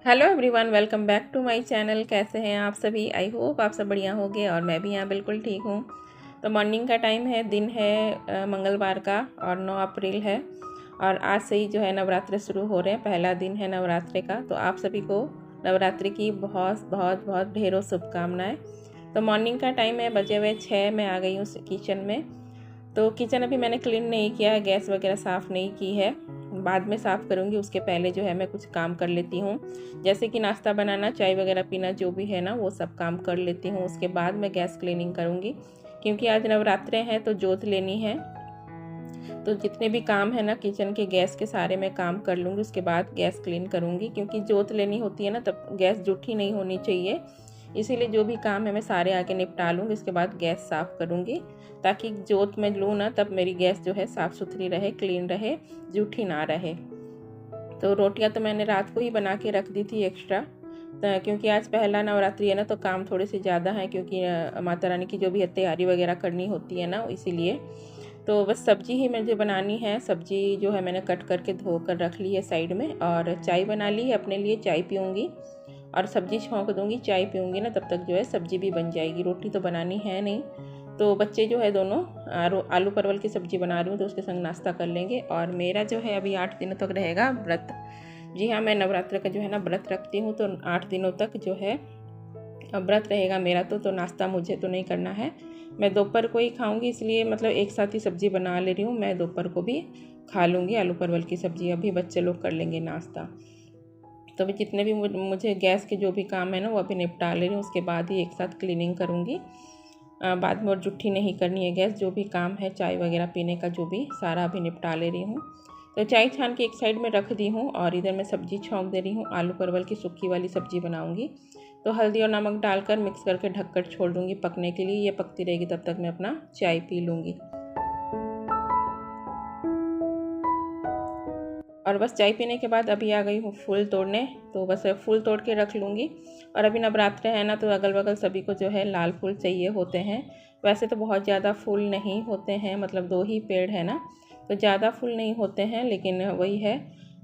Hello everyone, welcome back to my channel. कैसे हैं आप सभी? आई होप आप सब बढ़िया होंगे और मैं भी यहाँ बिल्कुल ठीक हूँ। तो मॉर्निंग का टाइम है, दिन है मंगलवार का और 9 अप्रैल है और आज से ही जो है नवरात्रि शुरू हो रहे हैं। पहला दिन है नवरात्रि का, तो आप सभी को नवरात्रि की बहुत बहुत बहुत ढेरों शुभकामनाएँ। तो मॉर्निंग का टाइम है, बजे हुए 6। मैं आ गई हूँ किचन में। तो किचन अभी मैंने क्लीन नहीं किया है, गैस वगैरह साफ़ नहीं की है, बाद में साफ़ करूँगी। उसके पहले जो है मैं कुछ काम कर लेती हूँ, जैसे कि नाश्ता बनाना, चाय वगैरह पीना, जो भी है ना वो सब काम कर लेती हूँ। उसके बाद मैं गैस क्लीनिंग करूँगी, क्योंकि आज नवरात्रे हैं तो जोत लेनी है। तो जितने भी काम है ना किचन के, गैस के सारे मैं काम कर लूँगी, उसके बाद गैस क्लीन करूँगी। क्योंकि जोत लेनी होती है ना, तब गैस जूठी नहीं होनी चाहिए, इसीलिए जो भी काम है मैं सारे आके निपटा लूँगी। इसके बाद गैस साफ़ करूँगी, ताकि जोत में लूँ ना तब मेरी गैस जो है साफ़ सुथरी रहे, क्लीन रहे, जूठी ना रहे। तो रोटियां तो मैंने रात को ही बना के रख दी थी एक्स्ट्रा, क्योंकि आज पहला नवरात्रि है ना, तो काम थोड़े से ज़्यादा है, क्योंकि माता रानी की जो भी तैयारी वगैरह करनी होती है ना, इसीलिए। तो बस सब्जी ही मुझे बनानी है। सब्जी जो है मैंने कट करके धो कर रख ली है साइड में, और चाय बना ली है अपने लिए, चाय पीऊँगी और सब्जी छौंक दूँगी। चाय पीऊँगी ना तब तक जो है सब्जी भी बन जाएगी। रोटी तो बनानी है नहीं, तो बच्चे जो है दोनों आलू परवल की सब्ज़ी बना रही हूँ, तो उसके संग नाश्ता कर लेंगे। और मेरा जो है अभी 8 दिनों तक रहेगा व्रत। जी हाँ, मैं नवरात्र का जो है ना व्रत रखती हूँ, तो 8 दिनों तक जो है व्रत रहेगा मेरा। तो नाश्ता मुझे तो नहीं करना है, मैं दोपहर को ही खाऊंगी, इसलिए मतलब एक साथ ही सब्ज़ी बना ले रही हूँ। मैं दोपहर को भी खा लूँगी आलू परवल की सब्ज़ी, अभी बच्चे लोग कर लेंगे नाश्ता। तो अभी जितने भी मुझे गैस के जो भी काम है ना वो अभी निपटा ले रही हूँ, उसके बाद ही एक साथ क्लीनिंग करूँगी। बाद में और जुट्ठी नहीं करनी है गैस। जो भी काम है चाय वगैरह पीने का, जो भी सारा अभी निपटा ले रही हूँ। तो चाय छान के एक साइड में रख दी हूँ, और इधर मैं सब्ज़ी छौंक दे रही हूँ। आलू परवल की सूखी वाली सब्ज़ी बनाऊँगी, तो हल्दी और नमक डालकर मिक्स करके ढककर छोड़ दूँगी पकने के लिए। ये पकती रहेगी, तब तक मैं अपना चाय पी लूँगी। और बस चाय पीने के बाद अभी आ गई हूँ फूल तोड़ने, तो बस फूल तोड़ के रख लूँगी। और अभी नवरात्र है ना, तो अगल बगल सभी को जो है लाल फूल चाहिए होते हैं। वैसे तो बहुत ज़्यादा फूल नहीं होते हैं, मतलब 2 ही पेड़ है ना, तो ज़्यादा फूल नहीं होते हैं, लेकिन वही है,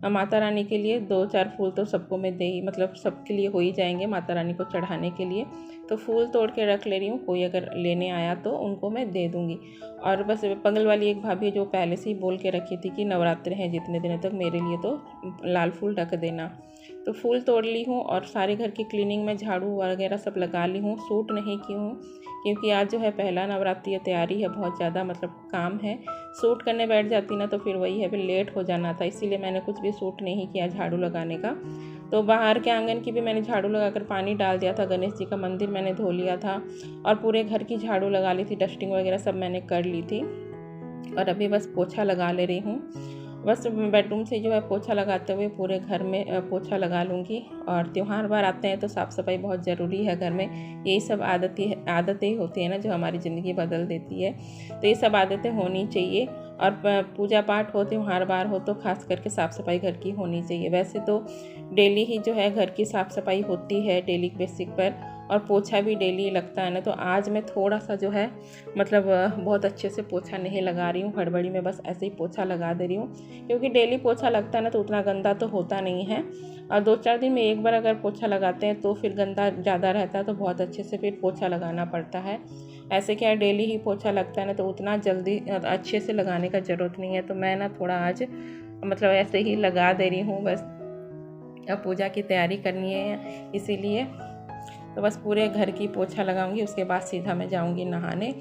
माता रानी के लिए 2-4 फूल तो सबको मैं दे ही, मतलब सबके लिए हो ही जाएंगे माता रानी को चढ़ाने के लिए। तो फूल तोड़ के रख ले रही हूँ, कोई अगर लेने आया तो उनको मैं दे दूँगी। और बस बगल वाली एक भाभी जो पहले से ही बोल के रखी थी कि नवरात्रि हैं जितने दिनों तक, मेरे लिए तो लाल फूल ढक देना। तो फूल तोड़ ली हूँ, और सारे घर की क्लीनिंग में झाड़ू वगैरह सब लगा ली हूँ। सूट नहीं की हूँ, क्योंकि आज जो है पहला नवरात्रि है, तैयारी है, बहुत ज़्यादा मतलब काम है। सूट करने बैठ जाती ना तो फिर वही है, फिर लेट हो जाना था, इसीलिए मैंने कुछ भी सूट नहीं किया झाड़ू लगाने का। तो बाहर के आंगन की भी मैंने झाड़ू लगाकर पानी डाल दिया था, गणेश जी का मंदिर मैंने धो लिया था, और पूरे घर की झाड़ू लगा ली थी, डस्टिंग वगैरह सब मैंने कर ली थी। और अभी बस पोछा लगा ले रही हूँ। बस बेडरूम से जो है पोछा लगाते हुए पूरे घर में पोछा लगा लूँगी। और त्यौहार बार आते हैं तो साफ़ सफाई बहुत ज़रूरी है घर में। यही सब आदतें होती हैं ना जो हमारी ज़िंदगी बदल देती है, तो ये सब आदतें होनी चाहिए। और पूजा पाठ हो, त्यौहार बार हो, तो खास करके साफ़ सफाई घर की होनी चाहिए। वैसे तो डेली ही जो है घर की साफ़ सफाई होती है डेली बेसिक पर, और पोछा भी डेली लगता है ना। तो आज मैं थोड़ा सा जो है मतलब बहुत अच्छे से पोछा नहीं लगा रही हूँ, हड़बड़ी में बस ऐसे ही पोछा लगा दे रही हूँ, क्योंकि डेली पोछा लगता है ना तो उतना गंदा तो होता नहीं है। और 2-4 दिन में एक बार अगर पोछा लगाते हैं तो फिर गंदा ज़्यादा रहता है, तो बहुत अच्छे से फिर पोछा लगाना पड़ता है। ऐसे क्या डेली ही पोछा लगता है ना, तो उतना जल्दी अच्छे से लगाने का ज़रूरत नहीं है। तो मैं ना थोड़ा आज मतलब ऐसे ही लगा दे रही हूँ, बस अब पूजा की तैयारी करनी है इसीलिए। तो बस पूरे घर की पोछा लगाऊंगी, उसके बाद सीधा मैं जाऊंगी नहाने।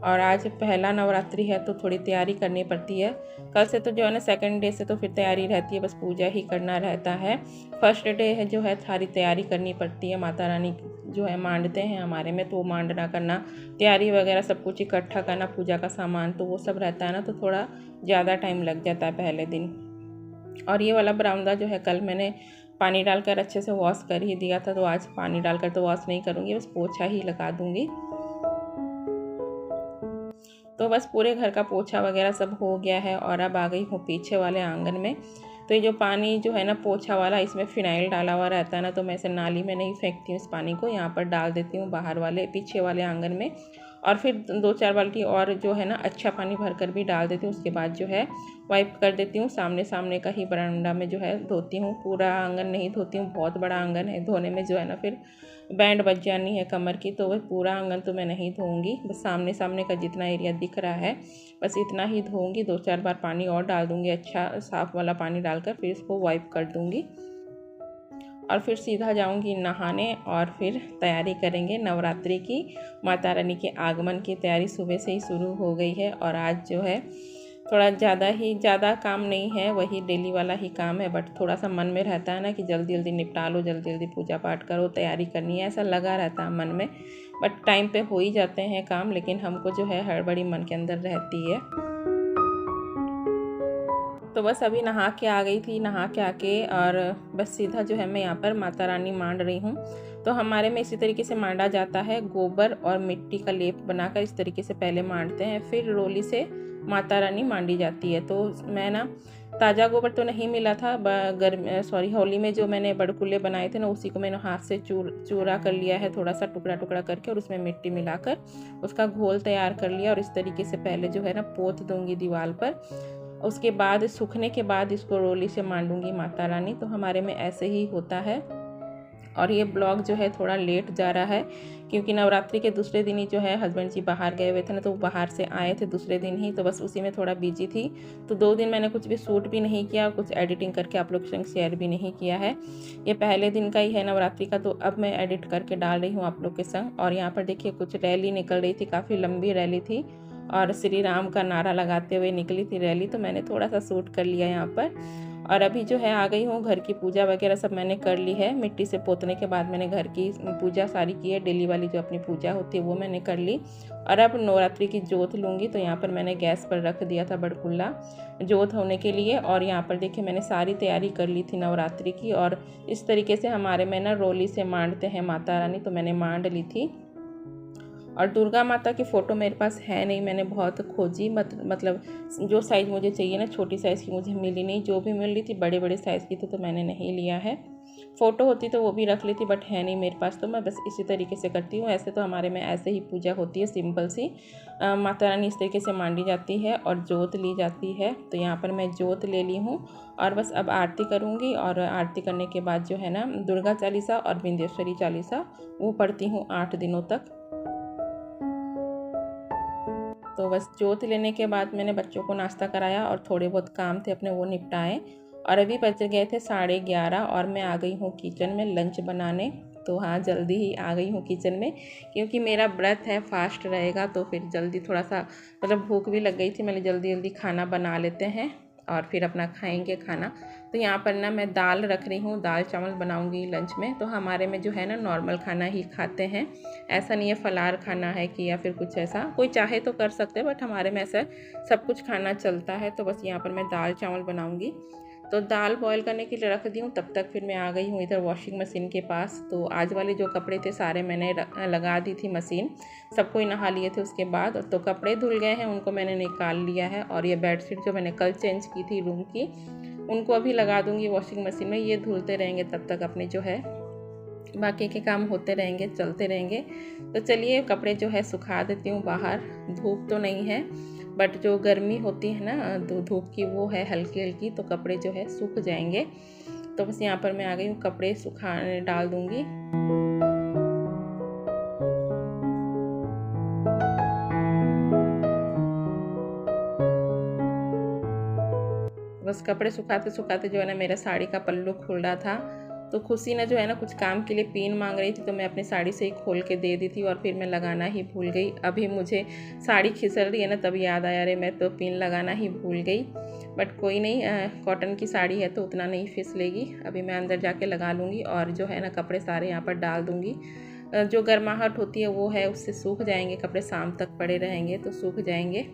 और आज पहला नवरात्रि है तो थोड़ी तैयारी करनी पड़ती है। कल से तो जो है ना सेकंड डे से तो फिर तैयारी रहती है, बस पूजा ही करना रहता है। फर्स्ट डे है जो है सारी तैयारी करनी पड़ती है। माता रानी जो है मांडते हैं हमारे में, तो मांडना करना, तैयारी वगैरह सब कुछ इकट्ठा करना, पूजा का सामान, तो वो सब रहता है ना, तो थोड़ा ज़्यादा टाइम लग जाता है पहले दिन। और ये वाला बरामदा जो है कल मैंने पानी डालकर अच्छे से वॉश कर ही दिया था, तो आज पानी डालकर तो वॉश नहीं करूँगी, बस पोछा ही लगा दूँगी। तो बस पूरे घर का पोछा वगैरह सब हो गया है, और अब आ गई हूँ पीछे वाले आंगन में। तो ये जो पानी जो है ना पोछा वाला, इसमें फिनाइल डाला हुआ रहता है ना, तो मैं इसे नाली में नहीं फेंकती हूँ, इस पानी को यहाँ पर डाल देती हूँ बाहर वाले पीछे वाले आंगन में। और फिर 2-4 बाल्टी और जो है ना अच्छा पानी भर कर भी डाल देती हूँ। उसके बाद जो है वाइप कर देती हूँ। सामने सामने का ही बरामदा में जो है धोती हूँ, पूरा आंगन नहीं धोती हूँ, बहुत बड़ा आंगन है, धोने में जो है ना फिर बैंड बज जानी है कमर की, तो वह पूरा आंगन तो मैं नहीं धोऊंगी। बस सामने सामने का जितना एरिया दिख रहा है बस इतना ही धोऊंगी। 2-4 बार पानी और डाल दूंगी, अच्छा साफ़ वाला पानी डालकर फिर इसको वाइप कर दूंगी और फिर सीधा जाऊंगी नहाने और फिर तैयारी करेंगे नवरात्रि की। माता रानी के आगमन की तैयारी सुबह से ही शुरू हो गई है और आज जो है थोड़ा ज़्यादा काम नहीं है, वही डेली वाला ही काम है, बट थोड़ा सा मन में रहता है ना कि जल्दी जल्दी निपटा लो, जल्दी जल्दी पूजा पाठ करो, तैयारी करनी है, ऐसा लगा रहता है मन में। बट टाइम पे हो ही जाते हैं काम, लेकिन हमको जो है हड़बड़ी मन के अंदर रहती है। तो बस अभी नहा के आ गई थी, नहा के आके और बस सीधा जो है मैं यहाँ पर माता रानी मांड रही हूँ। तो हमारे में इसी तरीके से मांडा जाता है, गोबर और मिट्टी का लेप बनाकर इस तरीके से पहले मांडते हैं, फिर रोली से माता रानी मांडी जाती है। तो मैं ना ताज़ा गोबर तो नहीं मिला था, होली में जो मैंने बड़कुल्ले बनाए थे ना उसी को मैंने हाथ से चूरा कर लिया है, थोड़ा सा टुकड़ा टुकड़ा करके, और उसमें मिट्टी मिलाकर उसका घोल तैयार कर लिया और इस तरीके से पहले जो है ना पोत दूंगी दीवार पर। उसके बाद सूखने के बाद इसको रोली से मांडूंगी माता रानी। तो हमारे में ऐसे ही होता है। और ये ब्लॉग जो है थोड़ा लेट जा रहा है क्योंकि नवरात्रि के दूसरे दिन ही जो है हस्बैंड जी बाहर गए हुए थे ना, तो बाहर से आए थे दूसरे दिन ही, तो बस उसी में थोड़ा बिजी थी। तो 2 दिन मैंने कुछ भी शूट भी नहीं किया, कुछ एडिटिंग करके आप लोग के संग शेयर भी नहीं किया है। ये पहले दिन का ही है नवरात्रि का, तो अब मैं एडिट करके डाल रही हूँ आप लोग के संग। और यहाँ पर देखिए कुछ रैली निकल रही थी, काफ़ी लंबी रैली थी और श्री राम का नारा लगाते हुए निकली थी रैली, तो मैंने थोड़ा सा शूट कर लिया यहाँ पर। और अभी जो है आ गई हूँ, घर की पूजा वगैरह सब मैंने कर ली है। मिट्टी से पोतने के बाद मैंने घर की पूजा सारी की है, डेली वाली जो अपनी पूजा होती है वो मैंने कर ली। और अब नवरात्रि की जोत लूँगी, तो यहाँ पर मैंने गैस पर रख दिया था बड़कुल्ला जोत होने के लिए। और यहाँ पर देखिए मैंने सारी तैयारी कर ली थी नवरात्रि की। और इस तरीके से हमारे में ना रोली से मांडते हैं माता रानी, तो मैंने मांड ली थी। और दुर्गा माता की फ़ोटो मेरे पास है नहीं, मैंने बहुत खोजी, मतलब जो साइज़ मुझे चाहिए ना छोटी साइज़ की मुझे मिली नहीं, जो भी मिल रही थी बड़े बड़े साइज़ की थी, तो मैंने नहीं लिया है। फ़ोटो होती तो वो भी रख लेती, बट है नहीं मेरे पास, तो मैं बस इसी तरीके से करती हूँ। ऐसे तो हमारे में ऐसे ही पूजा होती है सिंपल सी। माता रानी इस तरीके से मांडी जाती है और जोत ली जाती है। तो यहाँ पर मैं जोत ले ली हूँ और बस अब आरती करूँगी। और आरती करने के बाद जो है ना दुर्गा चालीसा और विंध्येश्वरी चालीसा वो पढ़ती हूँ 8 दिनों तक। तो बस जोत लेने के बाद मैंने बच्चों को नाश्ता कराया और थोड़े बहुत काम थे अपने वो निपटाए। और अभी बज गए थे 11:30 और मैं आ गई हूँ किचन में लंच बनाने। तो हाँ, जल्दी ही आ गई हूँ किचन में क्योंकि मेरा व्रत है, फास्ट रहेगा, तो फिर जल्दी थोड़ा सा मतलब भूख भी लग गई थी, मैंने जल्दी जल्दी खाना बना लेते हैं और फिर अपना खाएंगे खाना। तो यहाँ पर ना मैं दाल रख रही हूँ, दाल चावल बनाऊँगी लंच में। तो हमारे में जो है ना नॉर्मल खाना ही खाते हैं, ऐसा नहीं है फलार खाना है कि या फिर कुछ ऐसा, कोई चाहे तो कर सकते हैं, बट हमारे में ऐसा सब कुछ खाना चलता है। तो बस यहाँ पर मैं दाल चावल बनाऊँगी। तो दाल बॉईल करने के लिए रख दी हूँ, तब तक फिर मैं आ गई हूँ इधर वॉशिंग मशीन के पास। तो आज वाले जो कपड़े थे सारे मैंने लगा दी थी मशीन, सबको ही नहा लिए थे उसके बाद। तो कपड़े धुल गए हैं, उनको मैंने निकाल लिया है। और ये बेडशीट जो मैंने कल चेंज की थी रूम की, उनको अभी लगा दूँगी वॉशिंग मशीन में। ये धुलते रहेंगे तब तक अपने जो है बाकी के काम होते रहेंगे, चलते रहेंगे। तो चलिए कपड़े जो है सुखा देती हूँ बाहर। धूप तो नहीं है, बट जो गर्मी होती है ना धूप की वो है हल्की हल्की, तो कपड़े जो है सूख जाएंगे। तो बस यहाँ पर मैं आ गई हूँ, कपड़े सुखाने डाल दूँगी। बस कपड़े सुखाते सुखाते जो है ना मेरा साड़ी का पल्लू खुल रहा था। तो खुशी ने जो है ना कुछ काम के लिए पिन मांग रही थी, तो मैं अपनी साड़ी से ही खोल के दे दी थी और फिर मैं लगाना ही भूल गई। अभी मुझे साड़ी खिसक रही है ना, तब याद आया, अरे मैं तो पिन लगाना ही भूल गई। बट कोई नहीं, कॉटन की साड़ी है तो उतना नहीं फिसलेगी। अभी मैं अंदर जाके लगा लूँगी और जो है ना कपड़े सारे यहाँ पर डाल दूँगी। जो गर्माहट होती है वो है, उससे सूख जाएंगे कपड़े, शाम तक पड़े रहेंगे तो सूख जाएंगे।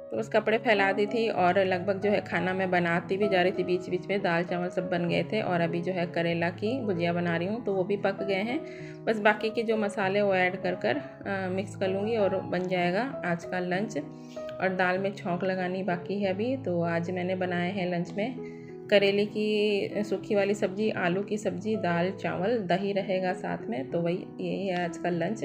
तो बस कपड़े फैला दी थी और लगभग जो है खाना मैं बनाती भी जा रही थी, बीच बीच में दाल चावल सब बन गए थे। और अभी जो है करेला की भुजिया बना रही हूँ, तो वो भी पक गए हैं। बस बाकी के जो मसाले वो ऐड कर मिक्स कर लूँगी और बन जाएगा आज का लंच। और दाल में छौंक लगानी बाकी है अभी। तो आज मैंने बनाए हैं लंच में करेले की सूखी वाली सब्ज़ी, आलू की सब्ज़ी, दाल चावल, दही रहेगा साथ में। तो वही यही है आज का लंच।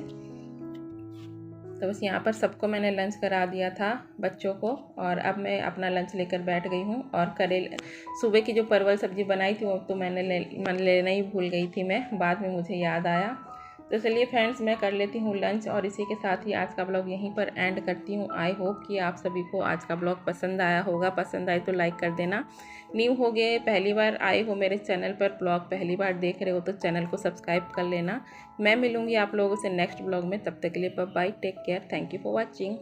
तो बस यहाँ पर सबको मैंने लंच करा दिया था बच्चों को, और अब मैं अपना लंच लेकर बैठ गई हूँ। और करेले सुबह की जो परवल सब्ज़ी बनाई थी वो तो मैंने लेना ही भूल गई थी मैं, बाद में मुझे याद आया। तो चलिए फ्रेंड्स, मैं कर लेती हूँ लंच, और इसी के साथ ही आज का ब्लॉग यहीं पर एंड करती हूँ। आई होप कि आप सभी को आज का ब्लॉग पसंद आया होगा। पसंद आए तो लाइक कर देना। न्यू हो गए, पहली बार आए हो मेरे चैनल पर, ब्लॉग पहली बार देख रहे हो तो चैनल को सब्सक्राइब कर लेना। मैं मिलूँगी आप लोगों से नेक्स्ट ब्लॉग में, तब तक के लिए bye bye, take care, thank you for watching.